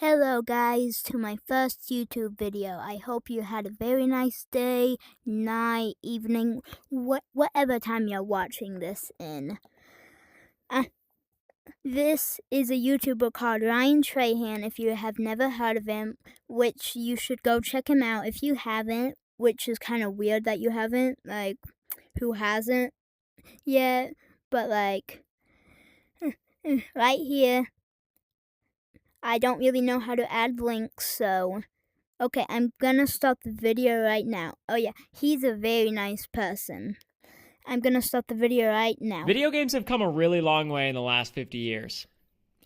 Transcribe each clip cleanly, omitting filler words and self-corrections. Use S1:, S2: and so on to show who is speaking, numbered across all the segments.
S1: Hello guys to my first YouTube video. I hope you had a very nice day, night, evening, whatever time you're watching this in. This is a YouTuber called Ryan Trahan, if you have never heard of him, which you should go check him out if you haven't, which is kind of weird that you haven't, like, who hasn't yet, but like, right here. I don't really know how to add links, so okay, I'm gonna start the video right now. Oh yeah, he's a very nice person. I'm gonna start the video right now.
S2: Video games have come a really long way in the last 50 years.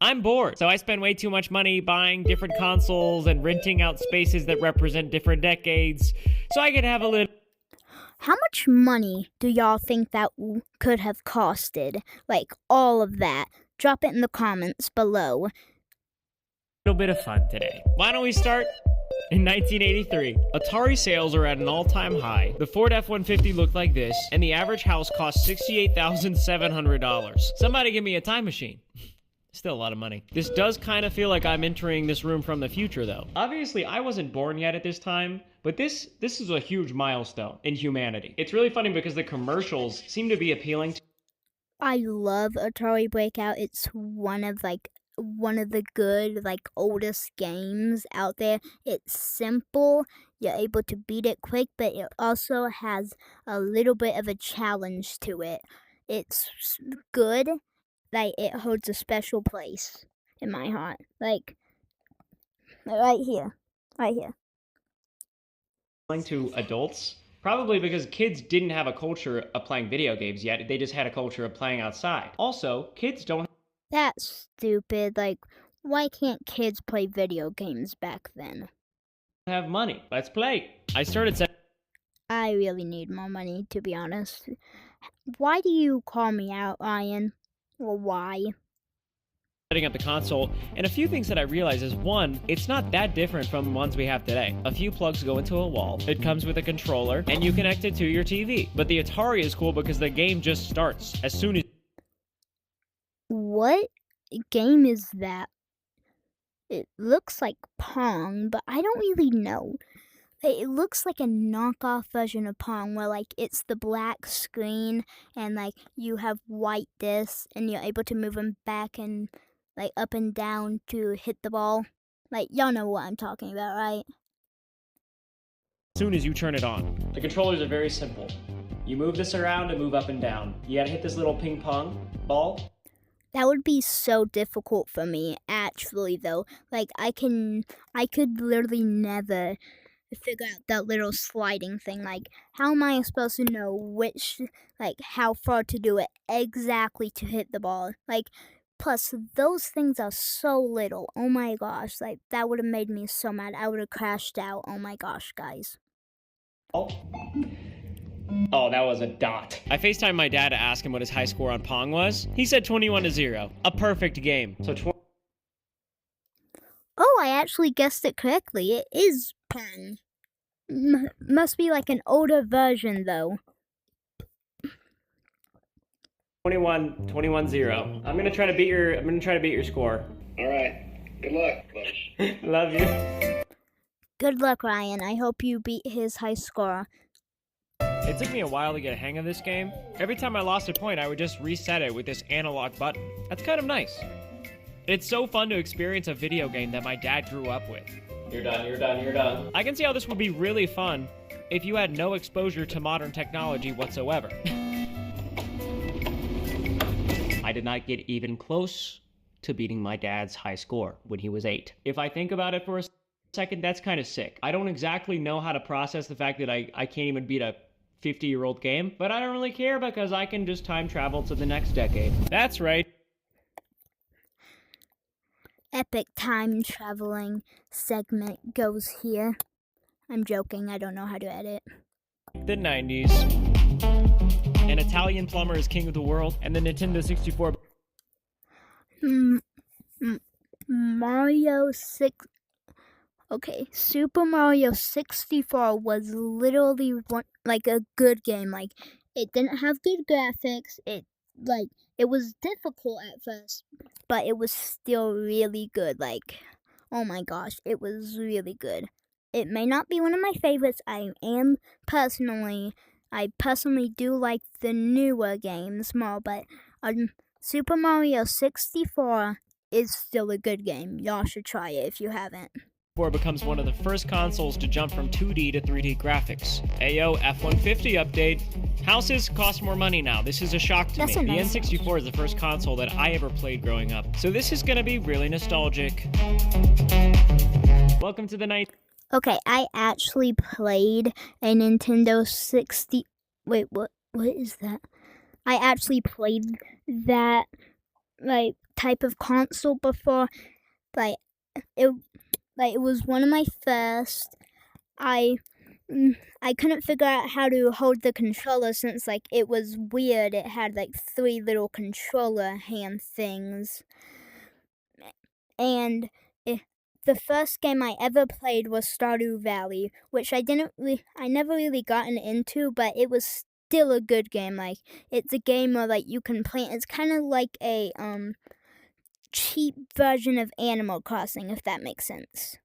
S2: I'm bored, so I spend way too much money buying different consoles and renting out spaces that represent different decades, so I could have a little...
S1: How much money do y'all think that could have costed? Like, all of that. Drop it in the comments below.
S2: Little bit of fun today. Why don't we start in 1983? Atari sales are at an all-time high. The Ford F-150 looked like this, and the average house cost $68,700. Somebody give me a time machine. Still a lot of money. This does kind of feel like I'm entering this room from the future, though. Obviously, I wasn't born yet at this time, but this is a huge milestone in humanity. It's really funny because the commercials seem to be appealing to...
S1: I love Atari Breakout. It's one of the good, oldest games out there. It's simple, you're able to beat it quick, but it also has a little bit of a challenge to it. It's good, it holds a special place in my heart. Right here.
S2: To adults, probably because kids didn't have a culture of playing video games yet. They just had a culture of playing outside. Also, kids don't...
S1: That's stupid. Why can't kids play video games back then?
S2: have money. Let's play.
S1: I really need more money, to be honest. Why do you call me out, Ryan? Well, why?
S2: Setting up the console, and a few things that I realize is, one, it's not that different from the ones we have today. A few plugs go into a wall, it comes with a controller, and you connect it to your TV. But the Atari is cool because the game just starts as soon as...
S1: What game is that? It looks like Pong, but I don't really know. It looks like a knockoff version of Pong where it's the black screen and you have white discs and you're able to move them back and up and down to hit the ball. Y'all know what I'm talking about, right?
S2: As soon as you turn it on. The controllers are very simple. You move this around and move up and down. You gotta hit this little ping pong ball.
S1: That would be so difficult for me, actually, though. I could literally never figure out that little sliding thing. How am I supposed to know how far to do it exactly to hit the ball? Plus, those things are so little. Oh my gosh, that would have made me so mad. I would have crashed out. Oh my gosh, guys.
S2: Oh, that was a dot. I FaceTimed my dad to ask him what his high score on Pong was. He said 21-0. A perfect game.
S1: Oh, I actually guessed it correctly. It is Pong. Must be an older version, though.
S2: 21-0. I'm gonna try to beat your score.
S3: All right. Good luck.
S2: Love you.
S1: Good luck, Ryan. I hope you beat his high score.
S2: It took me a while to get a hang of this game. Every time I lost a point, I would just reset it with this analog button. That's kind of nice. It's so fun to experience a video game that my dad grew up with. You're done. I can see how this would be really fun if you had no exposure to modern technology whatsoever. I did not get even close to beating my dad's high score when he was 8. If I think about it for a second, that's kind of sick. I don't exactly know how to process the fact that I can't even beat a 50-year-old game, but I don't really care because I can just time travel to the next decade. That's right.
S1: Epic time traveling segment goes here. I'm joking, I don't know how to edit.
S2: The 90s. An Italian plumber is king of the world, and the Nintendo 64...
S1: Mario 6... Okay, Super Mario 64 was literally a good game. It didn't have good graphics. It was difficult at first, but it was still really good. Oh my gosh, it was really good. It may not be one of my favorites. I personally do like the newer games more, but Super Mario 64 is still a good game. Y'all should try it if you haven't.
S2: Becomes one of the first consoles to jump from 2D to 3D graphics. Ayo, F-150 update. Houses cost more money now. This is a shock to
S1: That's
S2: me.
S1: a
S2: The
S1: nice
S2: N64 is the first console that I ever played growing up. So this is gonna be really nostalgic. Welcome to the night.
S1: Okay, I actually played a Nintendo 60. Wait, what is that? I actually played that type of console before. Like it was one of my first. I couldn't figure out how to hold the controller since it was weird. It had 3 little controller hand things. And the first game I ever played was Stardew Valley, which I never really gotten into, but it was still a good game. It's a game where you can plant. It's kind of like a cheap version of Animal Crossing, if that makes sense.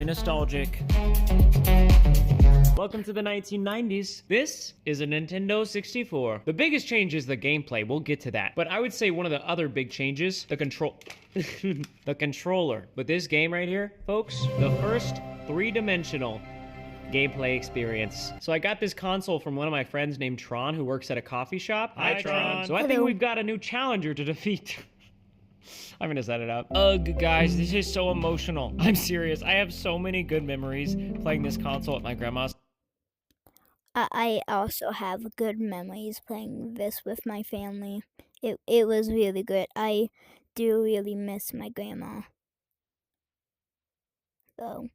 S2: Nostalgic. Welcome to the 1990s. This is a Nintendo 64. The biggest change is the gameplay. We'll get to that. But I would say one of the other big changes, the controller. But this game right here, folks, the first three-dimensional gameplay experience. So I got this console from one of my friends named Tron, who works at a coffee shop.
S3: Hi, Tron.
S2: So I think we've got a new challenger to defeat. I'm gonna set it up. Ugh, guys, this is so emotional. I'm serious. I have so many good memories playing this console at my grandma's.
S1: I also have good memories playing this with my family. It was really good. I do really miss my grandma. So,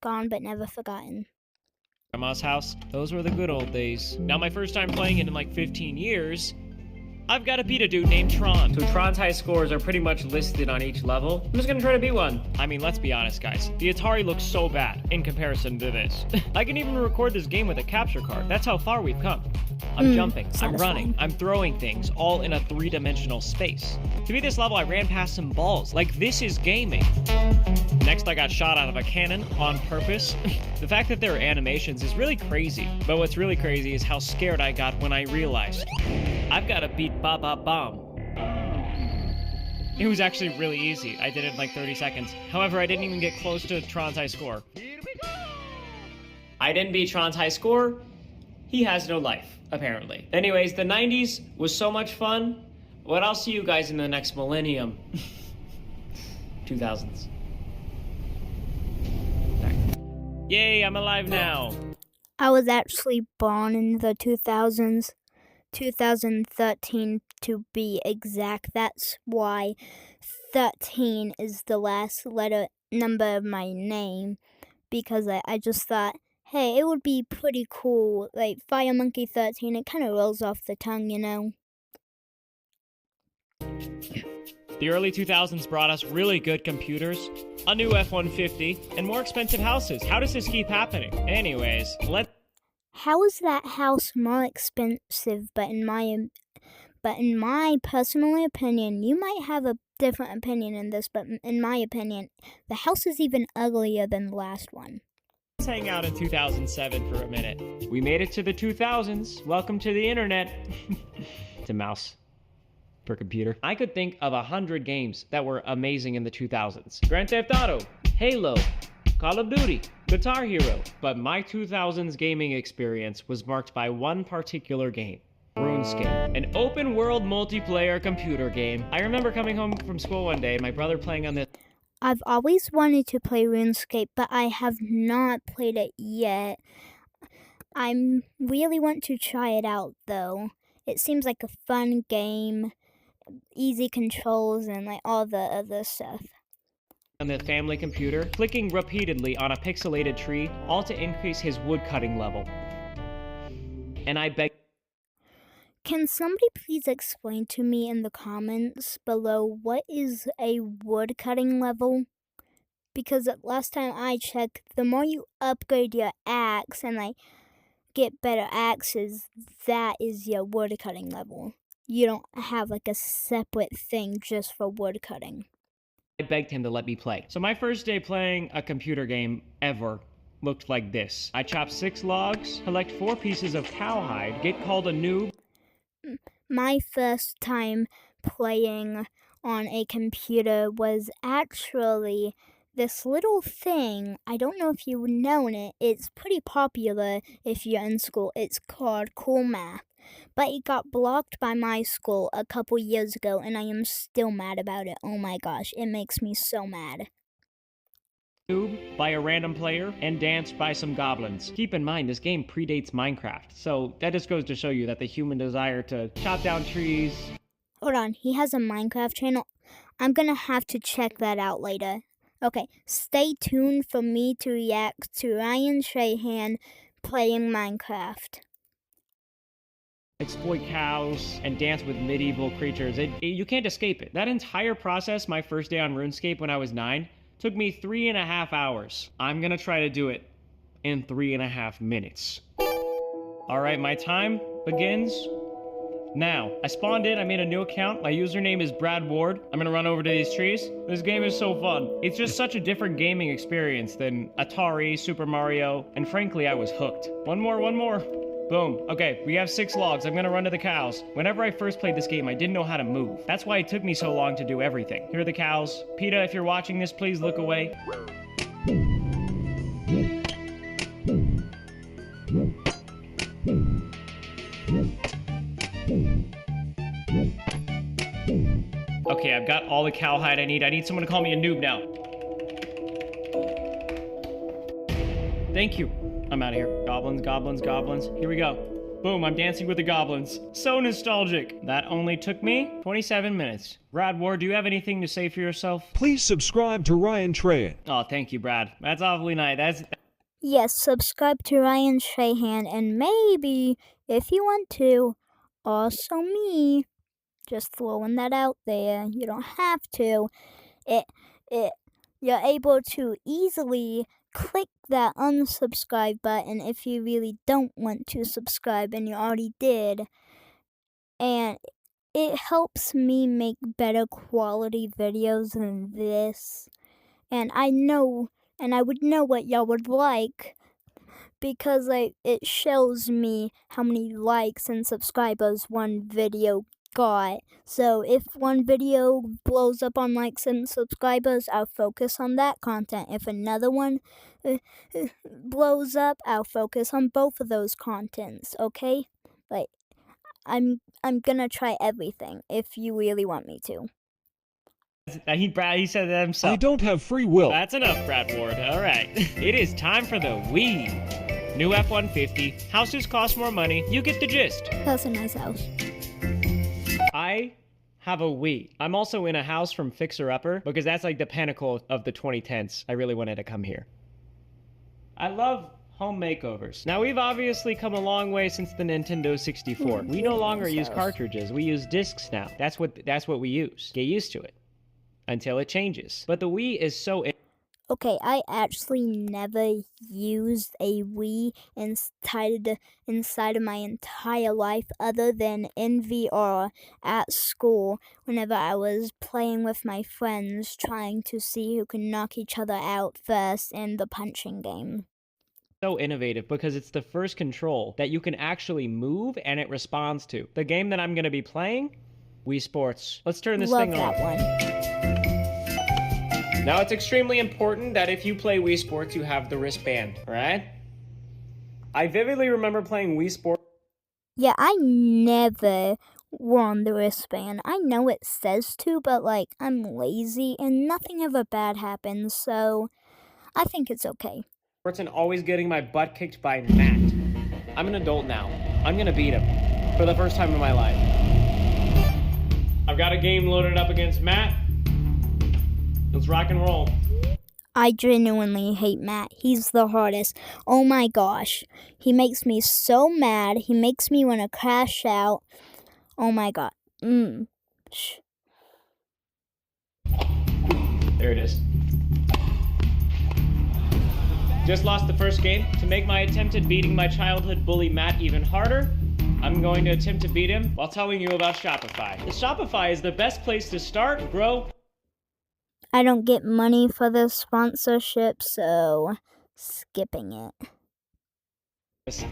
S1: gone but never forgotten.
S2: Grandma's house. Those were the good old days. Now my first time playing it in 15 years. I've got to beat a dude named Tron. So Tron's high scores are pretty much listed on each level. I'm just gonna try to be one. I mean, let's be honest, guys. The Atari looks so bad in comparison to this. I can even record this game with a capture card. That's how far we've come. I'm jumping, I'm running, I'm throwing things, all in a three-dimensional space. To beat this level, I ran past some balls. This is gaming. Next, I got shot out of a cannon on purpose. The fact that there are animations is really crazy. But what's really crazy is how scared I got when I realized I've got to beat Ba-Ba-Bomb. It was actually really easy. I did it in 30 seconds. However, I didn't even get close to Tron's high score. I didn't beat Tron's high score. He has no life, apparently. Anyways, the 90s was so much fun. But I'll see you guys in the next millennium. 2000s. Yay, I'm alive now.
S1: I was actually born in the 2000s. 2013 to be exact. That's why 13 is the last number of my name, because I just thought, hey, it would be pretty cool, Fire Monkey 13. It kind of rolls off the tongue, you know.
S2: The early 2000s brought us really good computers, a new F-150, and more expensive houses. How does this keep happening? Anyways,
S1: How is that house more expensive? But in my personal opinion, you might have a different opinion in this, but in my opinion, the house is even uglier than the last one.
S2: Let's hang out in 2007 for a minute. We made it to the 2000s. Welcome to the internet. It's a mouse per computer. I could think of 100 games that were amazing in the 2000s. Grand Theft Auto, Halo, Call of Duty, Guitar Hero. But my 2000s gaming experience was marked by one particular game. RuneScape, an open world multiplayer computer game. I remember coming home from school one day and my brother playing on this.
S1: I've always wanted to play RuneScape, but I have not played it yet. I really want to try it out though. It seems like a fun game, easy controls, and all the other stuff.
S2: On the family computer, clicking repeatedly on a pixelated tree, all to increase his woodcutting level. And I beg.
S1: Can somebody please explain to me in the comments below what is a woodcutting level? Because last time I checked, the more you upgrade your axe and get better axes, that is your woodcutting level. You don't have a separate thing just for woodcutting.
S2: begged him to let me play. So my first day playing a computer game ever looked like this. I chop 6 logs, collect 4 pieces of cowhide, get called a noob.
S1: My first time playing on a computer was actually this little thing. I don't know if you've known it. It's pretty popular if you're in school. It's called Cool Math. But it got blocked by my school a couple years ago, and I am still mad about it. Oh my gosh, it makes me so mad.
S2: By a random player and danced by some goblins. Keep in mind, this game predates Minecraft, so that just goes to show you that the human desire to chop down trees.
S1: Hold on, he has a Minecraft channel? I'm gonna have to check that out later. Okay, stay tuned for me to react to Ryan Trahan playing Minecraft.
S2: Exploit cows and dance with medieval creatures. You can't escape it. That entire process, my first day on RuneScape when I was 9, took me 3.5 hours. I'm gonna try to do it in 3.5 minutes. All right, my time begins now. I spawned in, I made a new account. My username is Brad Ward. I'm gonna run over to these trees. This game is so fun. It's just such a different gaming experience than Atari, Super Mario, and frankly, I was hooked. One more. Boom. Okay, we have 6 logs. I'm gonna run to the cows. Whenever I first played this game, I didn't know how to move. That's why it took me so long to do everything. Here are the cows. PETA, if you're watching this, please look away. Okay, I've got all the cowhide I need. I need someone to call me a noob now. Thank you. I'm out of here. Goblins. Here we go. Boom, I'm dancing with the goblins. So nostalgic. That only took me 27 minutes. Brad Ward, do you have anything to say for yourself?
S4: Please subscribe to Ryan Trahan.
S2: Oh, thank you, Brad. That's awfully nice.
S1: Yes, subscribe to Ryan Trahan, and maybe, if you want to, also me. Just throwing that out there. You don't have to. You're able to easily click that unsubscribe button if you really don't want to subscribe and you already did. And it helps me make better quality videos than this. And I would know what y'all would like because it shows me how many likes and subscribers one video got. So if one video blows up on likes and subscribers, I'll focus on that content. If another one blows up, I'll focus on both of those contents, okay? Like, I'm gonna try everything if you really want me to.
S2: He said that himself.
S4: I don't have free will.
S2: That's enough, Brad Ward. All right. It is time for the Wii. New F-150. Houses cost more money. You get the gist.
S1: That's a nice house.
S2: I have a Wii. I'm also in a house from Fixer Upper because that's like the pinnacle of the 2010s. I really wanted to come here. I love home makeovers. Now, we've obviously come a long way since the Nintendo 64. We no longer use cartridges. We use discs now. That's what we use. Get used to it until it changes. But the Wii is so...
S1: Okay, I actually never used a Wii inside of my entire life other than in VR at school whenever I was playing with my friends trying to see who can knock each other out first in the punching game.
S2: So innovative because it's the first control that you can actually move and it responds to. The game that I'm going to be playing, Wii Sports. Let's turn this thing on.
S1: Love that one.
S2: Now, it's extremely important that if you play Wii Sports, you have the wristband, alright? I vividly remember playing Wii Sports.
S1: Yeah, I never wore the wristband. I know it says to, but, I'm lazy and nothing ever bad happens, so I think it's okay.
S2: And always getting my butt kicked by Matt. I'm an adult now. I'm gonna beat him for the first time in my life. I've got a game loaded up against Matt. Let's rock and roll.
S1: I genuinely hate Matt. He's the hardest. Oh my gosh. He makes me so mad. He makes me want to crash out. Oh my god.
S2: There it is. Just lost the first game. To make my attempt at beating my childhood bully Matt even harder, I'm going to attempt to beat him while telling you about Shopify. The Shopify is the best place to start, grow.
S1: I don't get money for this sponsorship, so skipping it.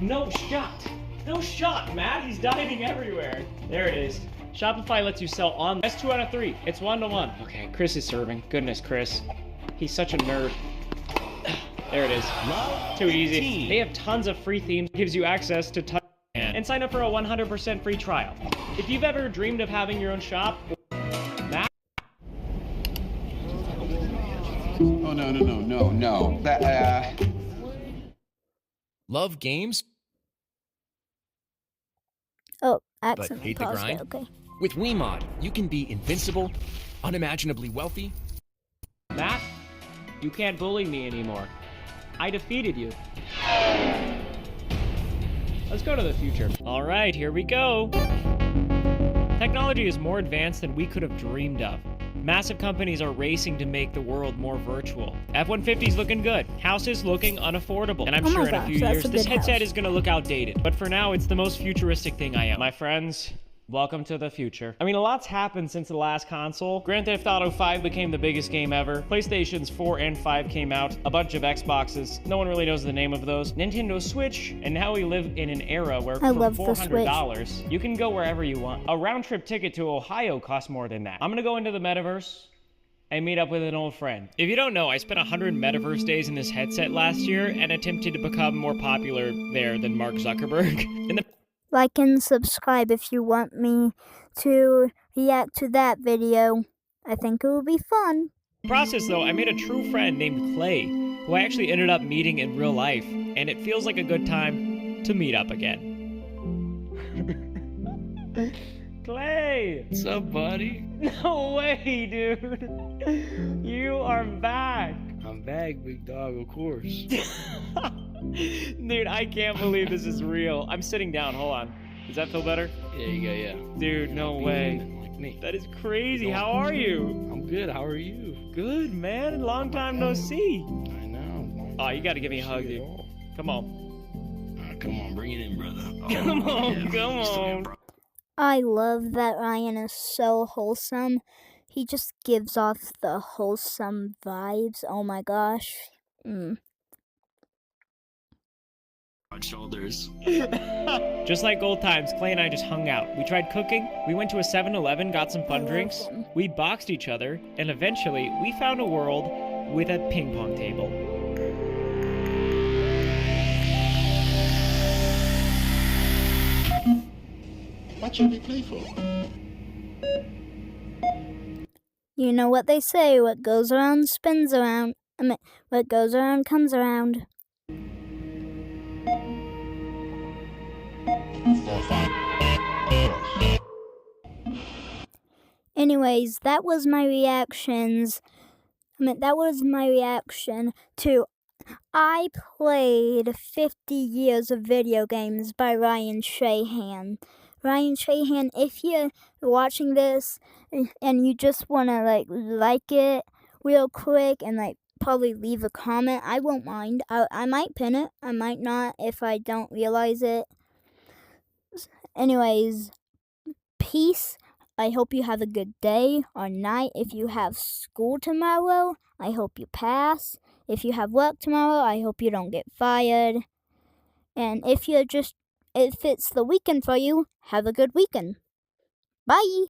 S2: No shot. No shot, Matt. He's diving everywhere. There it is. Shopify lets you sell on. That's 2 out of 3. It's 1-to-1. Okay, Chris is serving. Goodness, Chris. He's such a nerd. There it is. Too easy. They have tons of free themes. Gives you access to tons. And sign up for a 100% free trial. If you've ever dreamed of having your own shop, Matt.
S5: Oh, no.
S6: Love games,
S1: Oh,
S6: but
S1: accidentally
S6: hate the
S1: paused
S6: grind?
S1: it, okay.
S6: With WeMod, you can be invincible, unimaginably wealthy.
S2: Matt, you can't bully me anymore. I defeated you. Let's go to the future. All right, here we go. Technology is more advanced than we could have dreamed of. Massive companies are racing to make the world more virtual. F-150's looking good. Houses looking unaffordable. And I'm
S1: Oh my
S2: sure in a
S1: gosh,
S2: few
S1: that's
S2: years,
S1: a
S2: this
S1: good
S2: headset
S1: house.
S2: is gonna look outdated. But for now, it's the most futuristic thing I own. My friends, welcome to the future. I mean, a lot's happened since the last console. Grand Theft Auto 5 became the biggest game ever. PlayStations 4 and 5 came out. A bunch of Xboxes. No one really knows the name of those. Nintendo Switch. And now we live in an era where
S1: I
S2: for
S1: love the
S2: $400, you can go wherever you want. A round-trip ticket to Ohio costs more than that. I'm gonna go into the metaverse and meet up with an old friend. If you don't know, I spent 100 metaverse days in this headset last year and attempted to become more popular there than Mark Zuckerberg. In the
S1: Like and subscribe if you want me to react to that video. I think it will be fun.
S2: process, though, I made a true friend named Clay, who I actually ended up meeting in real life, and it feels like a good time to meet up again. Clay!
S7: What's up, buddy?
S2: No way, dude! You are back!
S7: I'm back, big dog, of course.
S2: Dude, I can't believe this is real. I'm sitting down, hold on. Does that feel better?
S7: Yeah, you go, yeah.
S2: Dude, no
S7: Be
S2: way.
S7: human like me.
S2: That is crazy. How are you?
S7: I'm good. How are you?
S2: Good, man. Long time no see.
S7: I know.
S2: Oh, you gotta give me a hug, dude. Come on.
S7: Come on, bring it in, brother.
S2: Come on,
S7: yeah,
S2: come
S7: let's do it,
S2: on.
S7: bro.
S1: I love that Ryan is so wholesome. He just gives off the wholesome vibes. Oh my gosh.
S7: Broad shoulders.
S2: Just like old times, Clay and I just hung out. We tried cooking, we went to a 7-Eleven, got some
S1: I
S2: fun
S1: love
S2: drinks,
S1: him.
S2: we boxed each other, and eventually we found a world with a ping pong table.
S3: What should we play for?
S1: You know what they say, what goes around spins around. What goes around comes around. Anyways, that was my reactions. That was my reaction to I Played 50 Years of Video Games by Ryan Trahan. Ryan Trahan, if you're watching this and you just want to like it real quick and probably leave a comment, I won't mind. I might pin it. I might not if I don't realize it. Anyways, peace. I hope you have a good day or night. If you have school tomorrow, I hope you pass. If you have work tomorrow, I hope you don't get fired. And if it's the weekend for you, have a good weekend. Bye!